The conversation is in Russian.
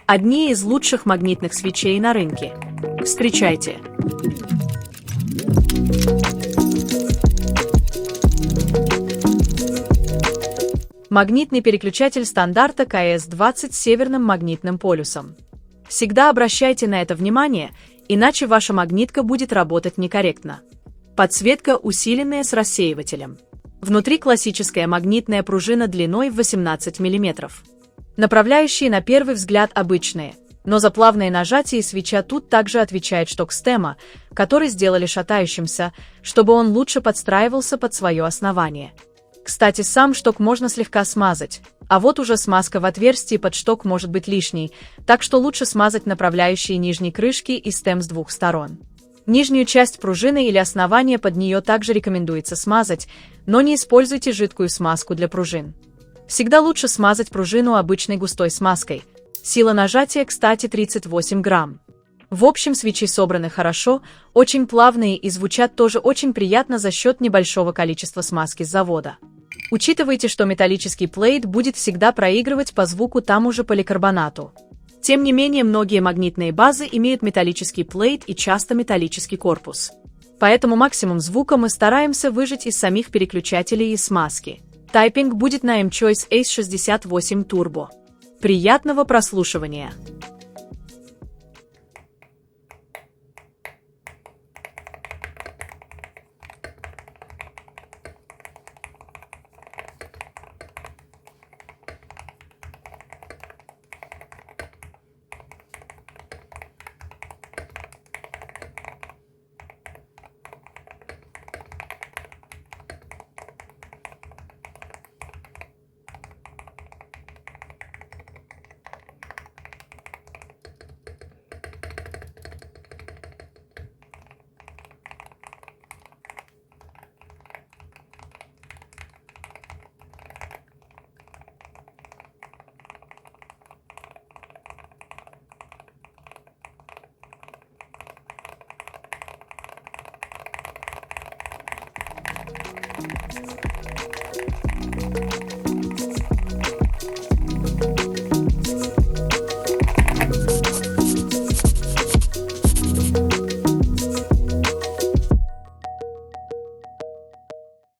Одни из лучших магнитных свечей на рынке. Встречайте! Магнитный переключатель стандарта КС-20 с северным магнитным полюсом. Всегда обращайте на это внимание, иначе ваша магнитка будет работать некорректно. Подсветка усиленная с рассеивателем. Внутри классическая магнитная пружина длиной в 18 мм. Направляющие на первый взгляд обычные, но за плавное нажатие свеча тут также отвечает шток стема, который сделали шатающимся, чтобы он лучше подстраивался под свое основание. Кстати, сам шток можно слегка смазать, а вот уже смазка в отверстии под шток может быть лишней, так что лучше смазать направляющие нижней крышки и стем с двух сторон. Нижнюю часть пружины или основание под нее также рекомендуется смазать, но не используйте жидкую смазку для пружин. Всегда лучше смазать пружину обычной густой смазкой. Сила нажатия, кстати, 38 грамм. В общем, свечи собраны хорошо, очень плавные и звучат тоже очень приятно за счет небольшого количества смазки с завода. Учитывайте, что металлический плейт будет всегда проигрывать по звуку тому же поликарбонату. Тем не менее, многие магнитные базы имеют металлический плейт и часто металлический корпус. Поэтому максимум звука мы стараемся выжать из самих переключателей и смазки. Тайпинг будет на M-Choice Ace 68 Turbo. Приятного прослушивания!